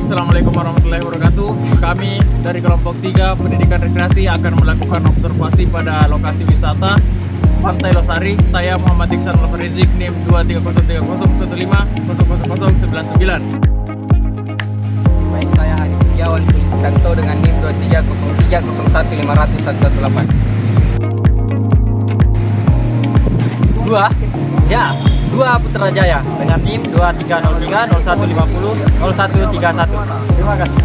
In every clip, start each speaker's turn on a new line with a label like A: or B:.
A: Baik, Assalamualaikum warahmatullahi wabarakatuh. Kami dari kelompok 3 Pendidikan Rekreasi akan melakukan observasi pada lokasi wisata Pantai Losari. Saya Muhammad Iksan Rizik, NIM 2303015000019.
B: Baik, saya Hanif Tiawan Sulistanto dengan NIM 23030150011. Dua Putrajaya dengan NIM 230301500131. Terima kasih.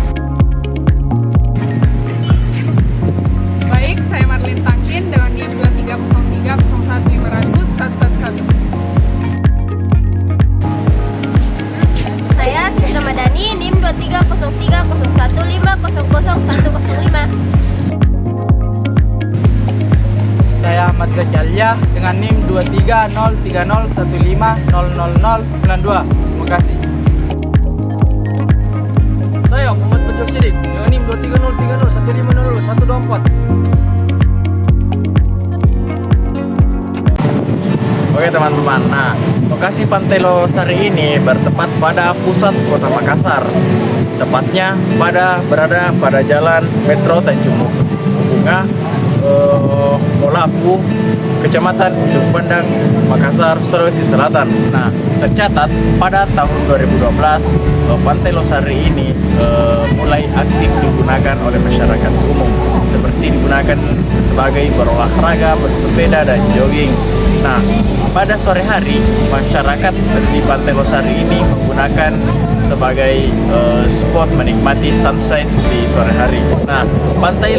C: Baik, saya Marlin Tangkin dengan NIM 2303015001111.
D: Saya Sri Ramadhani, NIM 2303015000105.
B: Saya Ahmad Zakaria dengan NIM 2303015000092. Terima kasih. Saya Muhammad Fajrul Sidik dengan NIM 2303015000124.
A: Oke teman-teman, nah lokasi Pantai Losari ini bertempat pada pusat kota Makassar. Tepatnya berada pada jalan Metro Tanjung Bunga, Molapu, Kecamatan Ujung Pandang, Makassar, Sulawesi Selatan. Nah, tercatat pada tahun 2012 Pantai Losari ini mulai aktif digunakan oleh masyarakat umum, seperti digunakan sebagai berolahraga, bersepeda, dan jogging. Nah, pada sore hari masyarakat di Pantai Losari ini menggunakan sebagai spot menikmati sunset di sore hari. Nah, Pantai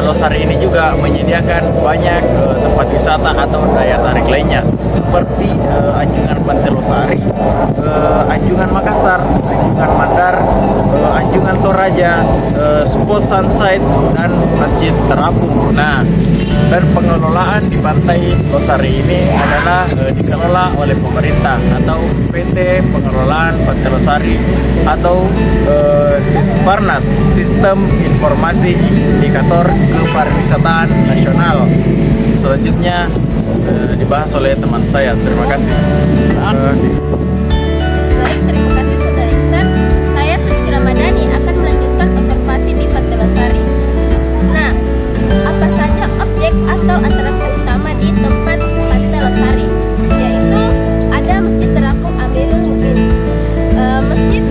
A: Losari ini juga menyediakan banyak tempat wisata atau daya tarik lainnya, seperti Anjungan Pantai Losari, Anjungan Makassar, Anjungan Mandar, Anjungan Toraja, spot sunset, dan Masjid Terapung. Nah, dan pengelolaan di Pantai Losari ini adalah dikelola oleh pemerintah atau PT Pengelolaan Pantai Losari atau Sisparnas, Sistem Informasi Indikator Kepariwisataan Nasional. Selanjutnya dibahas oleh teman saya. Terima kasih.
D: Baik, terima kasih Saudara Iksan. Saya Suci Ramadhani akan melanjutkan observasi di Pantai Losari. Nah, apa saja objek atau atraksi utama di tempat Pantai Losari? Yaitu ada Masjid Terapung Amirul Mukminin. Masjid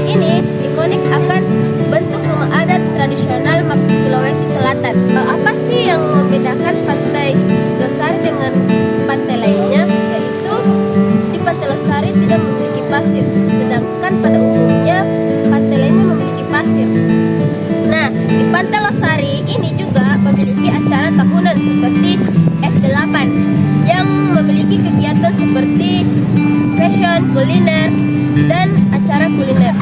D: ini ikonik akan bentuk rumah adat tradisional Sulawesi Selatan. Apa sih yang membedakan Pantai Losari dengan pantai lainnya? Yaitu di Pantai Losari tidak memiliki pasir, sedangkan pada umumnya pantai lainnya memiliki pasir. Nah, di Pantai Losari ini juga memiliki acara tahunan seperti F8 yang memiliki kegiatan seperti fashion, kuliner, dan acara kuliner.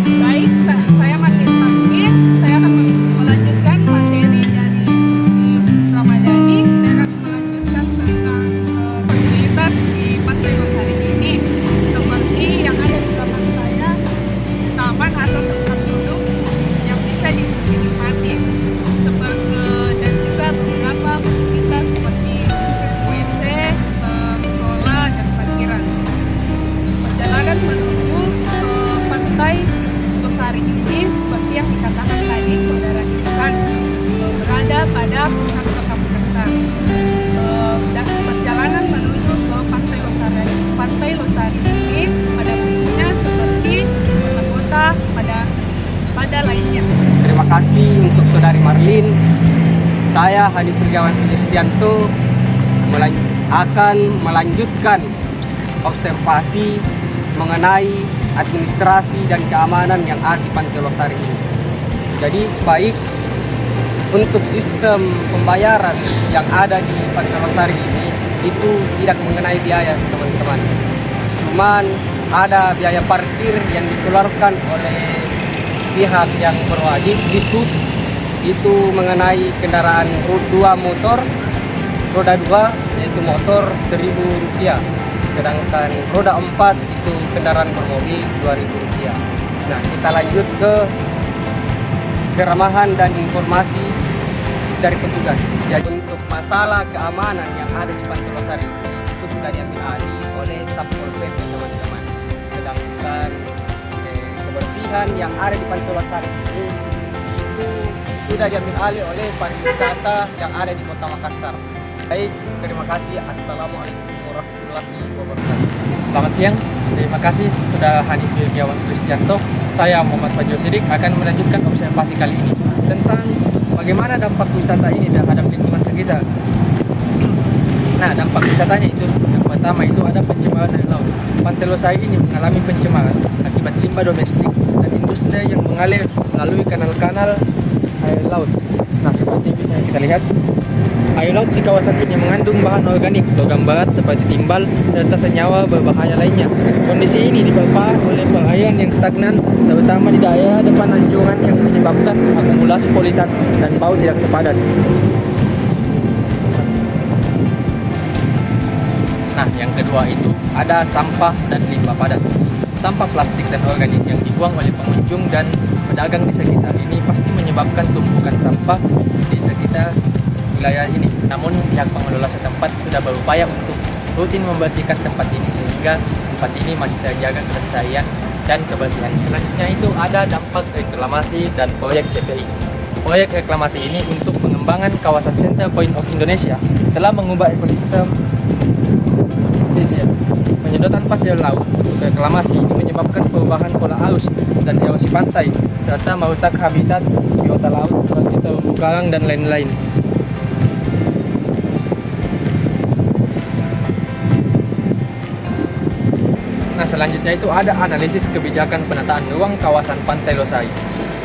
C: Baik, saya Marlin Tangkin. Saya akan melanjutkan materi dari Suci Ramadhani dan akan melanjutkan tentang fasilitas di Pantai Losari ini, seperti yang ada di belakang saya, taman atau tempat duduk yang bisa dinikmati, seperti dan juga beberapa fasilitas seperti WC, sekolah, dan parkiran. Perjalanan menuju Pantai Losari ini seperti yang dikatakan tadi Saudara Iksan, berada pada pusat kota Makassar. Dan perjalanan menuju ke Pantai Losari ini pada umumnya seperti kota-kota pada lainnya.
B: Terima kasih untuk Saudari Marlin. Saya Hanif Tiawan Sulistanto akan melanjutkan observasi mengenai administrasi dan keamanan yang ada di Pantai Losari ini. Jadi baik untuk sistem pembayaran yang ada di Pantai Losari ini itu tidak mengenai biaya teman-teman. Cuman ada biaya parkir yang dikeluarkan oleh pihak yang berwajib di sub, itu mengenai kendaraan roda 2 motor, roda 2 yaitu motor Rp1.000, sedangkan roda 4 itu kendaraan bermobil Rp2.000. Nah, kita lanjut ke keramahan dan informasi dari petugas. Jadi untuk masalah keamanan yang ada di Pantai Losari itu sudah diambil alih oleh Satpol PP teman-teman. Sedangkan bangunan yang ada di Pantai Losari ini itu sudah diambil alih oleh pariwisata yang ada di Kota Makassar. Baik, terima kasih. Assalamualaikum warahmatullahi wabarakatuh.
E: Selamat siang, terima kasih sudah hadir Firgawan Sulistianto. Saya Muhammad Fajrul Sidik akan melanjutkan observasi kali ini tentang bagaimana dampak wisata ini terhadap lingkungan sekitar. Nah, dampak wisatanya itu yang pertama itu ada pencemaran air laut. Pantai Losari ini mengalami pencemaran akibat limbah domestik dan industri yang mengalir melalui kanal-kanal air laut. Nah, seperti bisa kita lihat, air laut di kawasan ini mengandung bahan organik, logam berat seperti timbal, serta senyawa berbahaya lainnya. Kondisi ini diperparah oleh perairan yang stagnan, terutama di daerah depan anjungan yang menyebabkan akumulasi polutan dan bau tidak sepadan. Nah, yang kedua itu ada sampah dan limbah padat. Sampah plastik dan organik yang dibuang oleh pengunjung dan pedagang di sekitar ini pasti menyebabkan tumpukan sampah di sekitar wilayah ini. Namun pihak pengelola setempat sudah berupaya untuk rutin membersihkan tempat ini sehingga tempat ini masih terjaga kelestarian dan kebersihan. Selanjutnya itu ada dampak reklamasi dan proyek CPI. Proyek reklamasi ini untuk pengembangan kawasan Center Point of Indonesia telah mengubah ekosistem pesisir. Penyedotan pasir laut untuk reklamasi ini menyebabkan perubahan pola arus dan erosi pantai serta merusak habitat biota laut seperti terumbu karang dan lain-lain. Nah, selanjutnya itu ada analisis kebijakan penataan ruang kawasan Pantai Losari.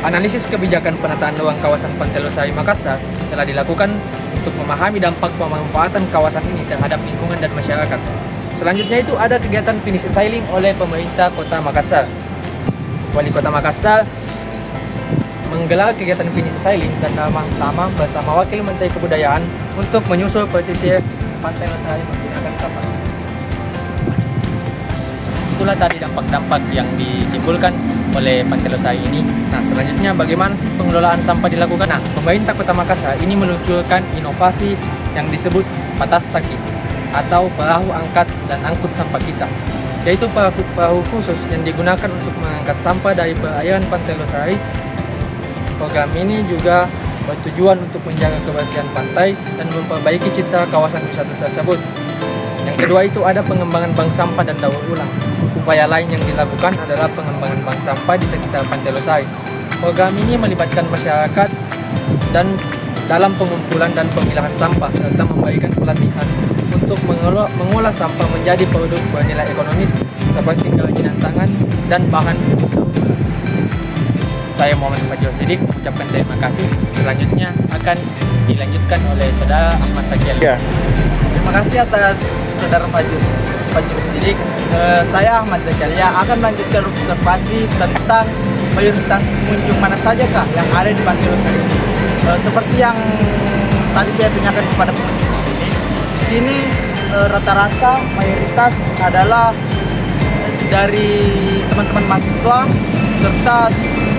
E: Analisis kebijakan penataan ruang kawasan Pantai Losari Makassar telah dilakukan untuk memahami dampak pemanfaatan kawasan ini terhadap lingkungan dan masyarakat. Selanjutnya itu ada kegiatan finish sailing oleh pemerintah Kota Makassar. Wali Kota Makassar menggelar kegiatan finish sailing dan sama bersama Wakil Menteri Kebudayaan untuk menyusul pesisir Pantai Losari menggunakan kapal. Itulah tadi dampak-dampak yang ditimbulkan oleh Pantai Losari ini. Nah, selanjutnya bagaimana sih pengelolaan sampah dilakukan? Nah, pemerintah Kota Makassar ini meluncurkan inovasi yang disebut Patas Saki atau perahu angkat dan angkut sampah kita, yaitu perahu khusus yang digunakan untuk mengangkat sampah dari perairan Pantai Losari. Program ini juga bertujuan untuk menjaga kebersihan pantai dan memperbaiki citra kawasan wisata tersebut. Yang kedua itu ada pengembangan bank sampah dan daur ulang. Upaya lain yang dilakukan adalah pengembangan bank sampah di sekitar Pantai Losari. Program ini melibatkan masyarakat dan dalam pengumpulan dan pemilahan sampah serta memberikan pelatihan untuk mengolah sampah menjadi produk bernilai ekonomis seperti kerajinan tangan dan bahan untuk daur ulang. Saya Muhammad Fajrul Sidik mengucapkan terima kasih. Selanjutnya akan dilanjutkan oleh Saudara Ahmad Sakiel.
A: Ya. Terima kasih atas Saudara Fajrul Sidik. Saya Ahmad Zakaria akan melanjutkan observasi tentang mayoritas pengunjung mana saja kah yang ada di Pantai Losari ini. Seperti yang tadi saya tanyakan kepada pengunjung di sini. Di sini rata-rata mayoritas adalah dari teman-teman mahasiswa serta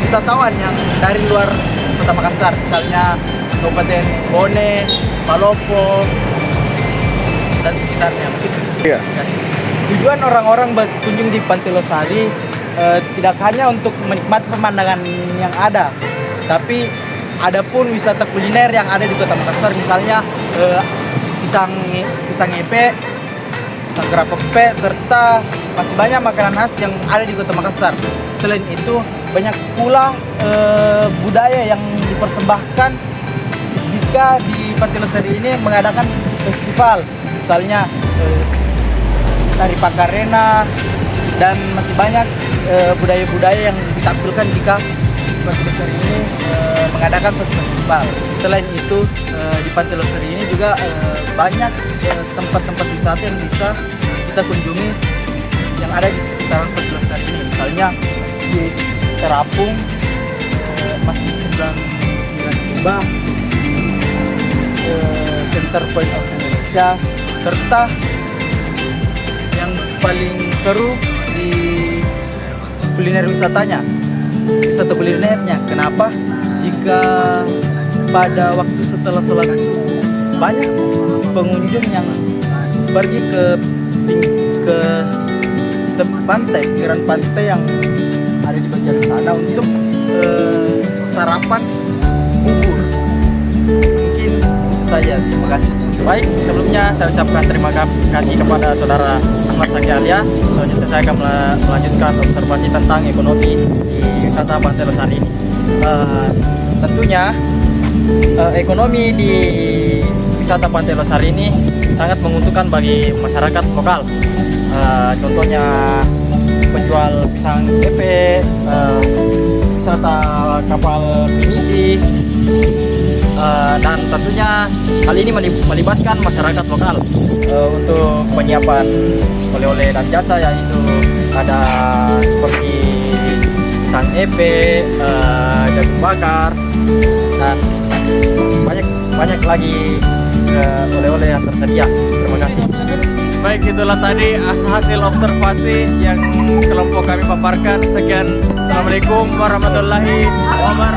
A: wisatawan yang dari luar Kota Makassar, misalnya Kabupaten Bone, Palopo, dan sekitarnya. Iya. Tujuan orang-orang berkunjung di Pantai Losari tidak hanya untuk menikmati pemandangan yang ada, tapi ada pun wisata kuliner yang ada di Kota Makassar, misalnya pisang epe, sanggra pepe, serta masih banyak makanan khas yang ada di Kota Makassar. Selain itu, banyak pula budaya yang dipersembahkan jika di Pantai Losari ini mengadakan festival, misalnya tari Pakarena, dan masih banyak budaya-budaya yang ditampilkan jika Pantai Losari ini mengadakan suatu festival. Selain itu, di Pantai Losari ini juga banyak tempat-tempat wisata yang bisa kita kunjungi yang ada di sekitaran Pantai Losari ini. Misalnya di Terapung, Masjid 99 Kumbah, Center Point of Indonesia, serta yang paling seru di kuliner wisatanya, wisata kulinernya. Kenapa? Jika pada waktu setelah sholat subuh banyak pengunjung yang pergi ke pantai, pinggiran pantai yang
B: ada di bagian sana untuk sarapan bubur. Mungkin itu saja. Terima kasih.
A: Baik, sebelumnya saya ucapkan terima kasih kepada saudara Ahmad Zaki Alia. Selanjutnya saya akan melanjutkan observasi tentang ekonomi di wisata Pantai Losari ini. Tentunya ekonomi di wisata Pantai Losari ini sangat menguntungkan bagi masyarakat lokal. Contohnya penjual pisang epe, wisata kapal pinisi, dan tentunya hal ini melibatkan masyarakat lokal untuk penyiapan oleh-oleh dan jasa, yaitu ada seperti pisang epe, jagung bakar, dan banyak lagi oleh-oleh yang tersedia. Terima kasih. Baik, itulah tadi hasil observasi yang kelompok kami paparkan. Sekian, assalamualaikum warahmatullahi wabarakatuh.